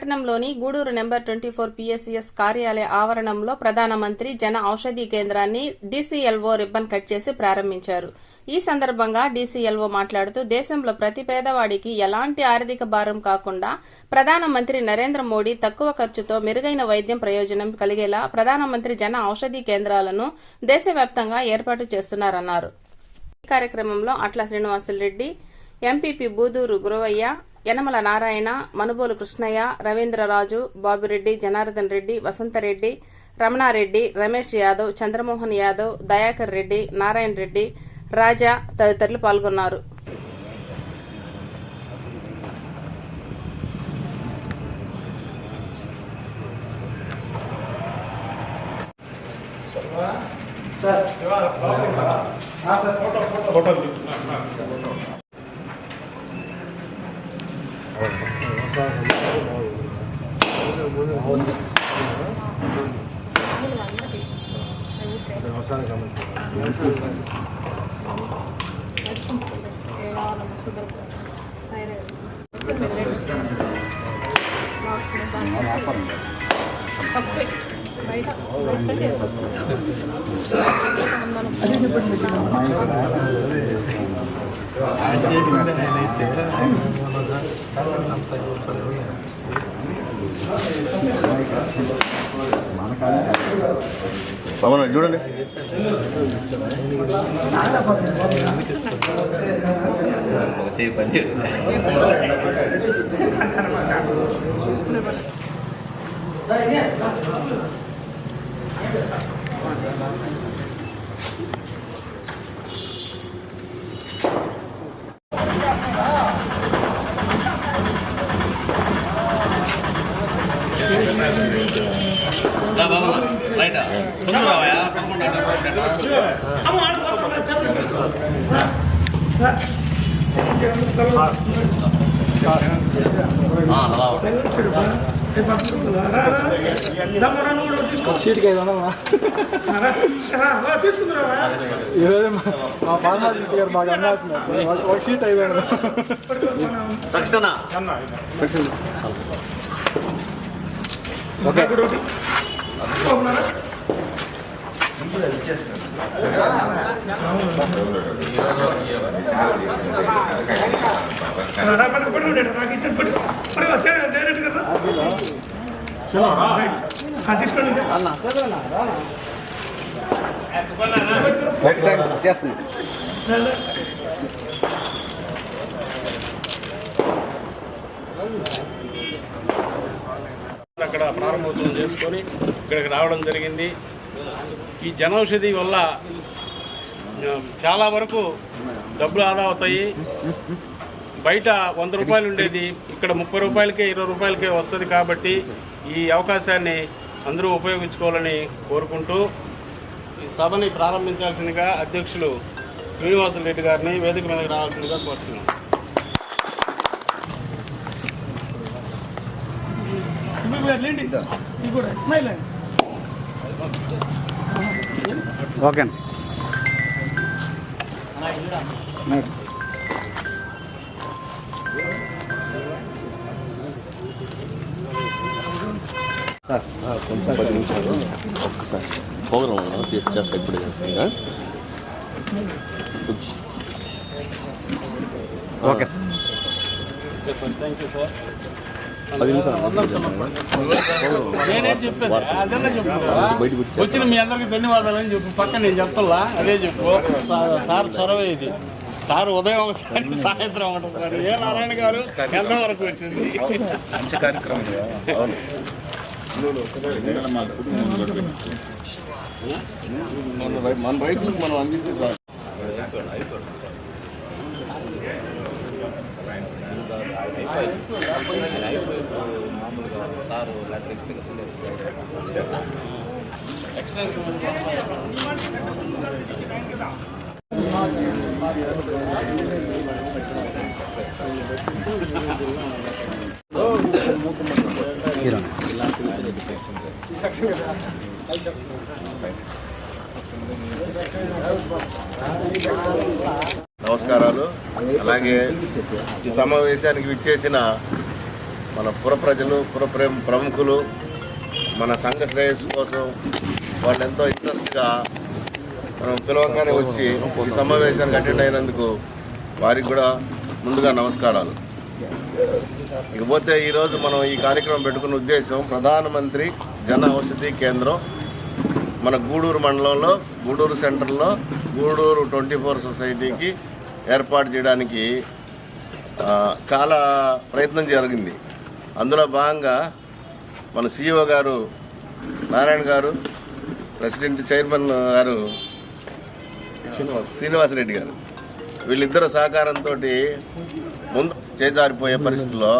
పట్టణంలోని Gudur number 24 PSCS కార్యాలయ ఆవరణంలో ప్రధానమంత్రి జన ఔషధి కేంద్రాన్ని DCLO రిబ్బన్ కట్ చేసి ప్రారంభించారు. ఈ సందర్భంగా DCLO మాట్లాడుతూ దేశంలో ప్రతి పేదవాడికి ఎలాంటి ఆర్థిక భారం కాకుండా ప్రధానమంత్రి నరేంద్ర మోడీ తక్కువ ఖర్చుతో మెరుగైన వైద్యం ప్రయోజనం కలిగేలా ప్రధానమంత్రి జన ఔషధి కేంద్రాలను దేశవ్యాప్తంగా ఏర్పాటు చేస్తున్నారన్నారు. ఈ కార్యక్రమంలో అట్ల శ్రీనివాసులరెడ్డి, ఎంపీపీ బూదూరు గురవయ్య, యనమల నారాయణ, మనుబోలు కృష్ణయ్య, రవీంద్రరాజు, బాబురెడ్డి, జనార్దన్ రెడ్డి, వసంతరెడ్డి, రమణారెడ్డి, రమేష్ యాదవ్, చంద్రమోహన్ యాదవ్, దయాకర్ రెడ్డి, నారాయణ రెడ్డి, రాజా తదితరులు పాల్గొన్నారు. చూడండి, ఈరోజు మా ఫార్మాసిస్ట్ గారు బాగా అన్నాల్సింది ఒక షీట్ అయిపోయాడు. ఓకే అక్కడ ప్రారంభోత్సవం చేసుకొని ఇక్కడికి రావడం జరిగింది. ఈ జనౌషధి వల్ల చాలా వరకు డబ్బులు ఆదా అవుతాయి. బయట 100 రూపాయలు ఉండేది ఇక్కడ 30 రూపాయలకే 20 రూపాయలకే వస్తుంది. కాబట్టి ఈ అవకాశాన్ని అందరూ ఉపయోగించుకోవాలని కోరుకుంటూ ఈ సభని ప్రారంభించాల్సిందిగా అధ్యక్షులు శ్రీనివాసులరెడ్డి గారిని వేదిక మీదకి రావాల్సిందిగా కోరుతున్నాం. ఓకే ఒక్కసారి ప్రోగ్రామ్ చేస్తే ఇప్పుడు చేస్తాను. Okay sir, thank you sir. నేనే చెప్పాను, అదన్నా చెప్పు. వచ్చిన మీ అందరికి ధన్యవాదాలని చెప్పు. పక్కన నేను చెప్తా, అదే చెప్పు. సార్ చొరవ ఇది. సార్ ఉదయం ఒకసారి, సాయంత్రం ఒకసారి. ఏ నారాయణ గారు ఎంతవరకు వచ్చింది? మంచి కార్యక్రమం. మన రైతులకు మనం అందిస్తే సార్. నమస్కారాలు. అలాగే ఈ సమావేశానికి విచ్చేసిన మన పుర ప్రజలు ప్రముఖులు మన సంఘ శ్రేయస్సు కోసం వాళ్ళు ఎంతో ఇంట్రెస్ట్గా మనం పిలవంగానే వచ్చి ఈ సమావేశానికి అటెండ్ అయినందుకు వారికి కూడా ముందుగా నమస్కారాలు. ఇకపోతే ఈరోజు మనం ఈ కార్యక్రమం పెట్టుకున్న ఉద్దేశం ప్రధానమంత్రి జన ఔషధి కేంద్రం మన గూడూరు మండలంలో గూడూరు సెంటర్లో గూడూరు 24 సొసైటీకి ఏర్పాటు చేయడానికి చాలా ప్రయత్నం జరిగింది. అందులో భాగంగా మన CEO గారు నారాయణ గారు, ప్రెసిడెంట్ చైర్మన్ గారు శ్రీనివాసరెడ్డి గారు, వీళ్ళిద్దరు సహకారంతో ముందు చేజారిపోయే పరిస్థితుల్లో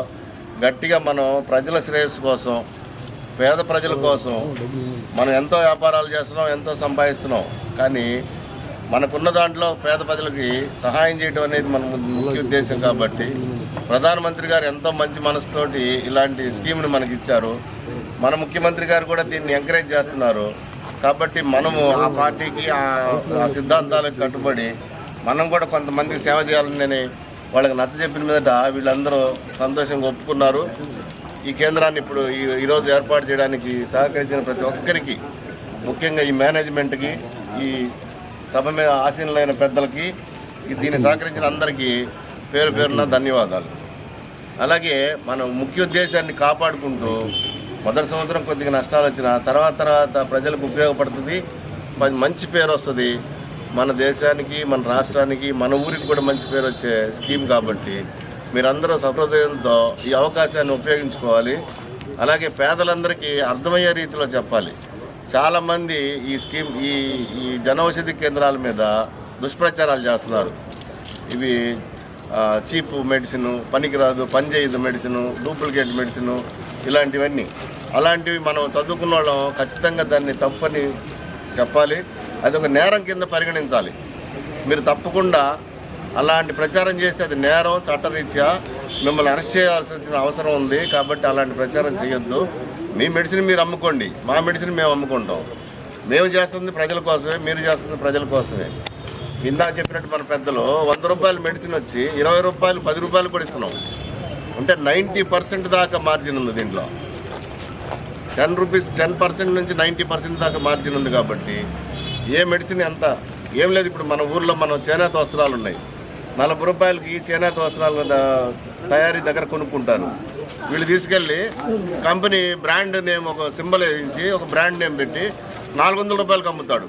గట్టిగా మనం ప్రజల శ్రేయస్సు కోసం, పేద ప్రజల కోసం మనం ఎంతో వ్యాపారాలు చేస్తున్నాం, ఎంతో సంపాదిస్తున్నాం. కానీ మనకున్న దాంట్లో పేద ప్రజలకి సహాయం చేయడం అనేది మన ముఖ్య ఉద్దేశం. కాబట్టి ప్రధానమంత్రి గారు ఎంతో మంచి మనసుతోటి ఇలాంటి స్కీమ్ని మనకి ఇచ్చారు. మన ముఖ్యమంత్రి గారు కూడా దీన్ని ఎంకరేజ్ చేస్తున్నారు. కాబట్టి మనము ఆ పార్టీకి ఆ సిద్ధాంతాలకు కట్టుబడి మనం కూడా కొంతమందికి సేవ చేయాలని వాళ్ళకి నచ్చ చెప్పిన మీదట వీళ్ళందరూ సంతోషంగా ఒప్పుకున్నారు. ఈ కేంద్రాన్ని ఇప్పుడు ఈరోజు ఏర్పాటు చేయడానికి సహకరించిన ప్రతి ఒక్కరికి, ముఖ్యంగా ఈ మేనేజ్మెంట్కి, ఈ సభ మీద ఆసీనులైన పెద్దలకి, దీన్ని సహకరించిన అందరికీ పేరు పేరున ధన్యవాదాలు. అలాగే మనం ముఖ్య ఉద్దేశాన్ని కాపాడుకుంటూ మొదటి సంవత్సరం కొద్దిగా నష్టాలు వచ్చిన తర్వాత ప్రజలకు ఉపయోగపడుతుంది, మంచి పేరు వస్తుంది. మన దేశానికి, మన రాష్ట్రానికి, మన ఊరికి కూడా మంచి పేరు వచ్చే స్కీమ్. కాబట్టి మీరందరూ సహృదయంతో ఈ అవకాశాన్ని ఉపయోగించుకోవాలి. అలాగే పేదలందరికీ అర్థమయ్యే రీతిలో చెప్పాలి. చాలామంది ఈ స్కీమ్ ఈ జనౌషధి కేంద్రాల మీద దుష్ప్రచారాలు చేస్తున్నారు. ఇవి చీప్ మెడిసిన్, పనికిరాదు, పనిచేయదు మెడిసిన్, డూప్లికేట్ మెడిసిన్, ఇలాంటివన్నీ. అలాంటివి మనం చదువుకున్న వాళ్ళం ఖచ్చితంగా దాన్ని తప్పని చెప్పాలి. అది ఒక నేరం కింద పరిగణించాలి. మీరు తప్పకుండా అలాంటి ప్రచారం చేస్తే అది నేరం, చట్టరీత్యా మిమ్మల్ని అరెస్ట్ చేయాల్సిన అవసరం ఉంది. కాబట్టి అలాంటి ప్రచారం చేయొద్దు. మీ మెడిసిన్ మీరు అమ్ముకోండి, మా మెడిసిన్ మేము అమ్ముకుంటాం. మేము చేస్తుంది ప్రజల కోసమే, మీరు చేస్తుంది ప్రజల కోసమే. ఇందాక చెప్పినట్టు మన పెద్దలు 100 రూపాయల మెడిసిన్ వచ్చి 20 రూపాయలు, 10 రూపాయలు కూడా ఇస్తున్నాం. అంటే 90% దాకా మార్జిన్ ఉంది దీంట్లో. 10% నుంచి 90% దాకా మార్జిన్ ఉంది. కాబట్టి ఏ మెడిసిన్ ఎంత ఏం లేదు. ఇప్పుడు మన ఊర్లో మనం చేనేత వస్త్రాలు ఉన్నాయి. 40 రూపాయలకి చేనేత వస్త్రాల తయారీ దగ్గర కొనుక్కుంటారు. వీళ్ళు తీసుకెళ్ళి కంపెనీ బ్రాండ్ నేమ్ ఒక సింబల్ వేయించి ఒక బ్రాండ్ నేమ్ పెట్టి 400 రూపాయలకు అమ్ముతాడు.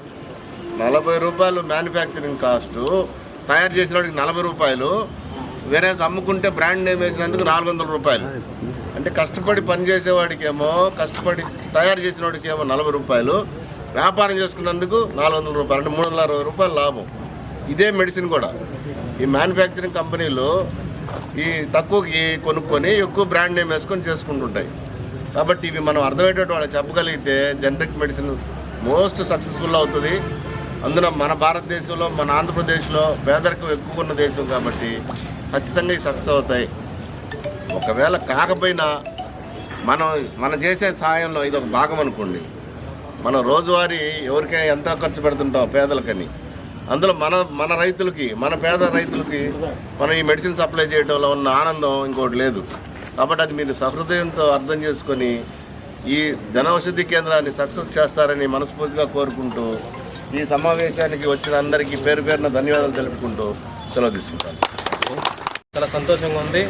40 రూపాయలు మ్యానుఫ్యాక్చరింగ్ కాస్టు, తయారు చేసిన వాడికి 40 రూపాయలు, వేరే అమ్ముకుంటే బ్రాండ్ నేమ్ వేసినందుకు 400 రూపాయలు. అంటే కష్టపడి పనిచేసేవాడికేమో, కష్టపడి తయారు చేసిన వాడికి ఏమో 40 రూపాయలు, వ్యాపారం చేసుకున్నందుకు 400 రూపాయలు, అంటే 360 రూపాయలు లాభం. ఇదే మెడిసిన్ కూడా ఈ మ్యానుఫ్యాక్చరింగ్ కంపెనీలు ఈ తక్కువకి కొనుక్కొని ఎక్కువ బ్రాండ్ నేమ్ వేసుకొని చేసుకుంటుంటాయి. కాబట్టి ఇవి మనం అర్థమయ్యేటట్టు వాళ్ళకి చెప్పగలిగితే జనరిక్ మెడిసిన్ మోస్ట్ సక్సెస్ఫుల్ అవుతుంది. అందులో మన భారతదేశంలో, మన ఆంధ్రప్రదేశ్లో పేదరికం ఎక్కువ ఉన్న దేశం కాబట్టి ఖచ్చితంగా ఈ సక్సెస్ అవుతాయి. ఒకవేళ కాకపోయినా మనం చేసే సాయంలో ఇది ఒక భాగం అనుకోండి. మనం రోజువారీ ఎవరికైనా ఎంత ఖర్చు పెడుతుంటాం పేదలకని, అందులో మన రైతులకి, మన పేద రైతులకి మనం ఈ మెడిసిన్ సప్లై చేయడంలో ఉన్న ఆనందం ఇంకోటి లేదు. కాబట్టి అది మీరు సహృదయంతో అర్థం చేసుకొని ఈ జనౌషధి కేంద్రాన్ని సక్సెస్ చేస్తారని మనస్ఫూర్తిగా కోరుకుంటూ ఈ సమావేశానికి వచ్చిన అందరికీ పేరు పేరున ధన్యవాదాలు తెలుపుకుంటూ సెలవు తీసుకుంటాను. చాలా సంతోషంగా ఉంది.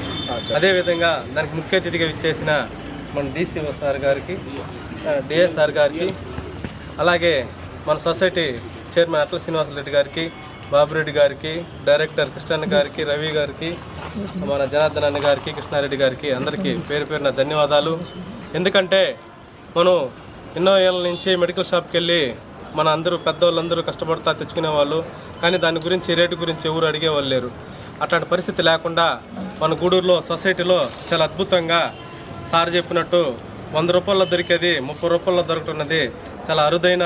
అదేవిధంగా దానికి ముఖ్య అతిథిగా ఇచ్చేసిన మన DCO సార్ గారికి, DS సార్ గారికి, అలాగే మన సొసైటీ చైర్మన్ అట్ల శ్రీనివాసరెడ్డి గారికి, బాబురెడ్డి గారికి, డైరెక్టర్ కృష్ణన్న గారికి, రవి గారికి, మన జనార్దన్ అన్న గారికి, కృష్ణారెడ్డి గారికి అందరికీ పేరు పేరున ధన్యవాదాలు. ఎందుకంటే మనం ఎన్నో ఏళ్ళ నుంచి మెడికల్ షాప్కి వెళ్ళి మన అందరూ పెద్దవాళ్ళందరూ కష్టపడతా తెచ్చుకునేవాళ్ళు. కానీ దాని గురించి, రేటు గురించి ఎవరు అడిగేవాళ్ళు లేరు. అట్లాంటి పరిస్థితి లేకుండా మన గూడూరులో సొసైటీలో చాలా అద్భుతంగా సార్ చెప్పినట్టు 100 రూపాయల్లో దొరికేది 30 రూపాయల్లో దొరుకుతున్నది చాలా అరుదైన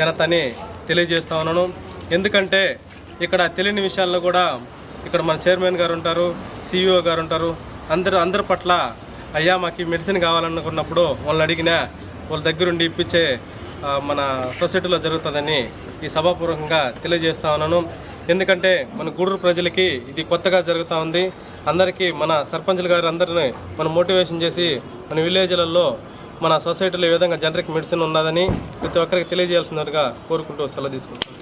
ఘనతని తెలియజేస్తా ఉన్నాను. ఎందుకంటే ఇక్కడ తెలియని విషయాల్లో కూడా ఇక్కడ మన చైర్మన్ గారు ఉంటారు, CEO గారు ఉంటారు. అందరి పట్ల అయ్యా మాకు ఈ మెడిసిన్ కావాలనుకున్నప్పుడు వాళ్ళని అడిగినా వాళ్ళ దగ్గరుండి ఇప్పించే మన సొసైటీలో జరుగుతుందని ఈ సభాపూర్వకంగా తెలియజేస్తా ఉన్నాను. ఎందుకంటే మన గూడూరు ప్రజలకి ఇది కొత్తగా జరుగుతూ ఉంది. అందరికీ మన సర్పంచులు గారు అందరినీ మనం మోటివేషన్ చేసి మన విలేజ్లలో మన సొసైటీలో ఈ విధంగా జనరిక్ మెడిసిన్ ఉన్నదని ప్రతి ఒక్కరికి తెలియజేయాల్సిందిగా కోరుకుంటూ సెలవు తీసుకుంటాం.